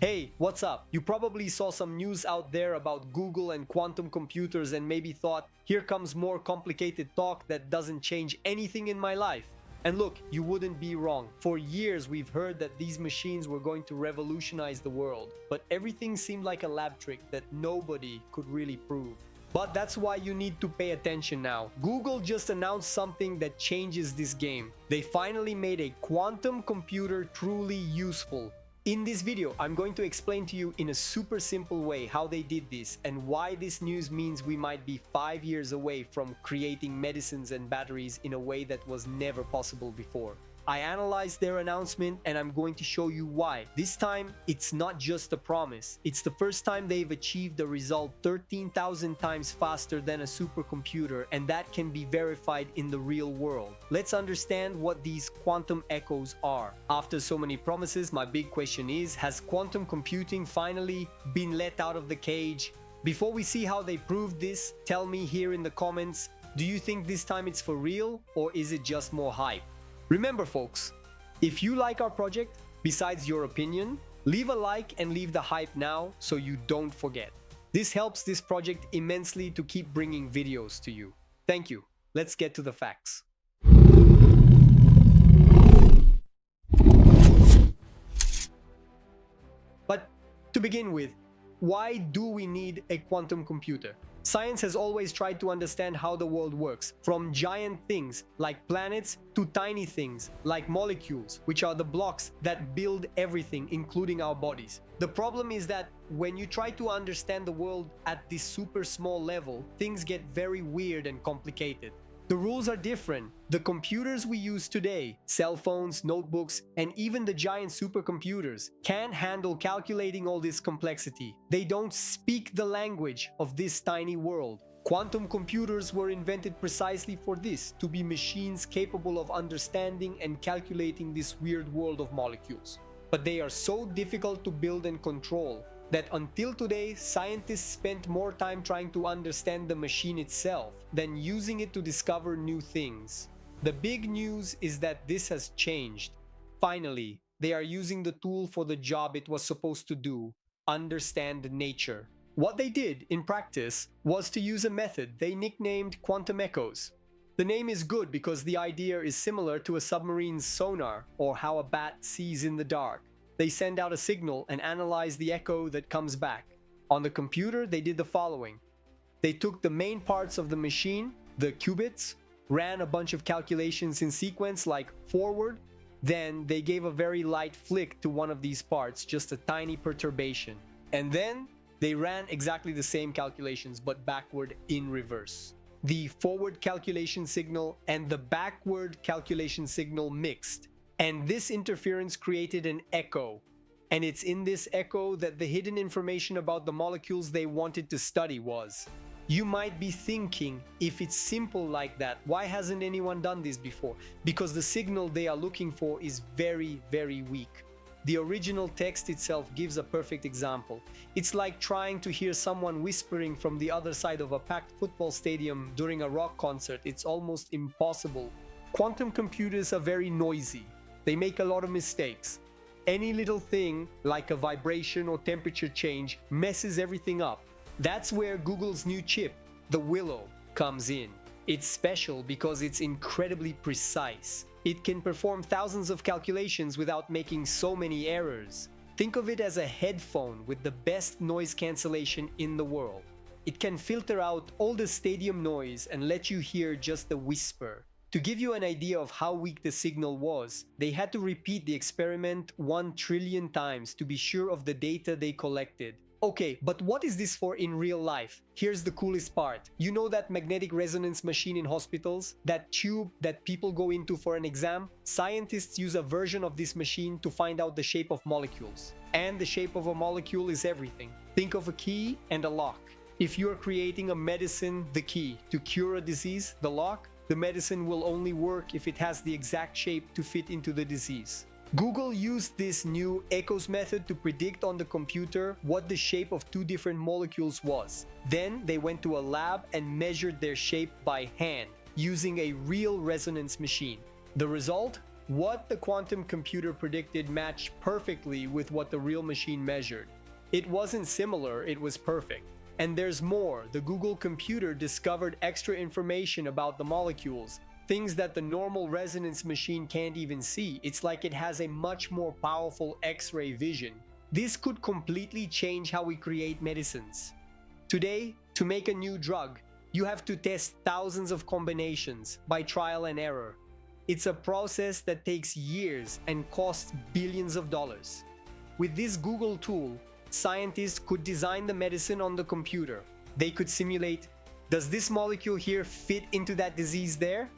Hey, what's up? You probably saw some news out there about Google and quantum computers and maybe thought, here comes more complicated talk that doesn't change anything in my life. And look, you wouldn't be wrong. For years, we've heard that these machines were going to revolutionize the world, but everything seemed like a lab trick that nobody could really prove. But that's why you need to pay attention now. Google just announced something that changes this game. They finally made a quantum computer truly useful. In this video, I'm going to explain to you in a super simple way how they did this and why this news means we might be 5 years away from creating medicines and batteries in a way that was never possible before. I analyzed their announcement and I'm going to show you why. This time, it's not just a promise. It's the first time they've achieved a result 13,000 times faster than a supercomputer, and that can be verified in the real world. Let's understand what these quantum echoes are. After so many promises, my big question is, has quantum computing finally been let out of the cage? Before we see how they proved this, tell me here in the comments, do you think this time it's for real or is it just more hype? Remember folks, if you like our project, besides your opinion, leave a like and leave the hype now so you don't forget. This helps this project immensely to keep bringing videos to you. Thank you. Let's get to the facts. But to begin with, why do we need a quantum computer? Science has always tried to understand how the world works, from giant things like planets to tiny things like molecules, which are the blocks that build everything, including our bodies. The problem is that when you try to understand the world at this super small level, things get very weird and complicated. The rules are different. The computers we use today, cell phones, notebooks, and even the giant supercomputers, can't handle calculating all this complexity. They don't speak the language of this tiny world. Quantum computers were invented precisely for this, to be machines capable of understanding and calculating this weird world of molecules. But they are so difficult to build and control that until today, scientists spent more time trying to understand the machine itself than using it to discover new things. The big news is that this has changed. Finally, they are using the tool for the job it was supposed to do: understand nature. What they did in practice was to use a method they nicknamed quantum echoes. The name is good because the idea is similar to a submarine's sonar or how a bat sees in the dark. They send out a signal and analyze the echo that comes back. On the computer, they did the following. They took the main parts of the machine, the qubits, ran a bunch of calculations in sequence like forward, then they gave a very light flick to one of these parts, just a tiny perturbation. And then they ran exactly the same calculations but backward in reverse. The forward calculation signal and the backward calculation signal mixed. And this interference created an echo. And it's in this echo that the hidden information about the molecules they wanted to study was. You might be thinking, if it's simple like that, why hasn't anyone done this before? Because the signal they are looking for is very, very weak. The original text itself gives a perfect example. It's like trying to hear someone whispering from the other side of a packed football stadium during a rock concert. It's almost impossible. Quantum computers are very noisy. They make a lot of mistakes. Any little thing, like a vibration or temperature change, messes everything up. That's where Google's new chip, the Willow, comes in. It's special because it's incredibly precise. It can perform thousands of calculations without making so many errors. Think of it as a headphone with the best noise cancellation in the world. It can filter out all the stadium noise and let you hear just the whisper. To give you an idea of how weak the signal was, they had to repeat the experiment 1 trillion times to be sure of the data they collected. Okay, but what is this for in real life? Here's the coolest part. You know that magnetic resonance machine in hospitals? That tube that people go into for an exam? Scientists use a version of this machine to find out the shape of molecules. And the shape of a molecule is everything. Think of a key and a lock. If you're creating a medicine, the key. To cure a disease, the lock. The medicine will only work if it has the exact shape to fit into the disease. Google used this new echoes method to predict on the computer what the shape of 2 different molecules was. Then they went to a lab and measured their shape by hand, using a real resonance machine. The result? What the quantum computer predicted matched perfectly with what the real machine measured. It wasn't similar, it was perfect. And there's more. The Google computer discovered extra information about the molecules, things that the normal resonance machine can't even see. It's like it has a much more powerful X-ray vision. This could completely change how we create medicines. Today, to make a new drug, you have to test thousands of combinations by trial and error. It's a process that takes years and costs billions of dollars. With this Google tool, scientists could design the medicine on the computer. They could simulate, does this molecule here fit into that disease there?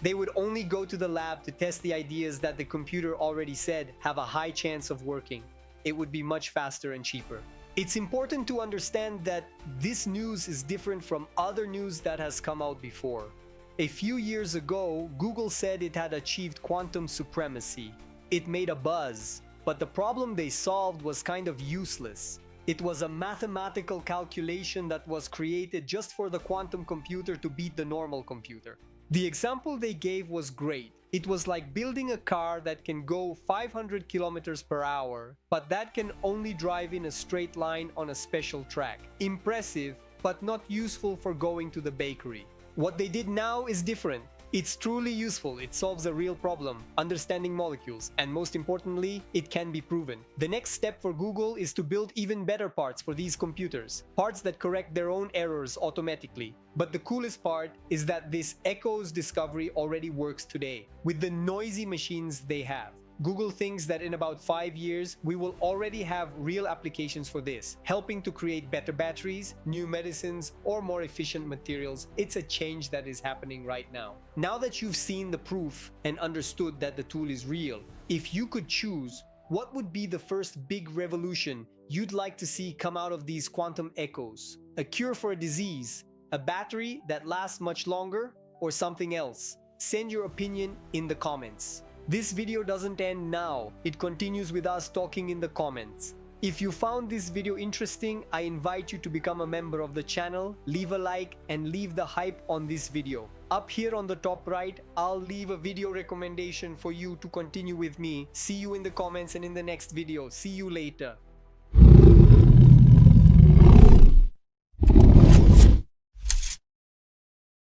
They would only go to the lab to test the ideas that the computer already said have a high chance of working. It would be much faster and cheaper. It's important to understand that this news is different from other news that has come out before. A few years ago, Google said it had achieved quantum supremacy. It made a buzz, but the problem they solved was kind of useless. It was a mathematical calculation that was created just for the quantum computer to beat the normal computer. The example they gave was great. It was like building a car that can go 500 kilometers per hour, but that can only drive in a straight line on a special track. Impressive, but not useful for going to the bakery. What they did now is different. It's truly useful, it solves a real problem, understanding molecules, and most importantly, it can be proven. The next step for Google is to build even better parts for these computers, parts that correct their own errors automatically. But the coolest part is that this Echo's discovery already works today, with the noisy machines they have. Google thinks that in about 5 years, we will already have real applications for this, helping to create better batteries, new medicines, or more efficient materials. It's a change that is happening right now. Now that you've seen the proof and understood that the tool is real, if you could choose, what would be the first big revolution you'd like to see come out of these quantum echoes? A cure for a disease, a battery that lasts much longer, or something else? Send your opinion in the comments. This video doesn't end now, it continues with us talking in the comments. If you found this video interesting, I invite you to become a member of the channel, leave a like, and leave the hype on this video. Up here on the top right, I'll leave a video recommendation for you to continue with me. See you in the comments and in the next video. See you later.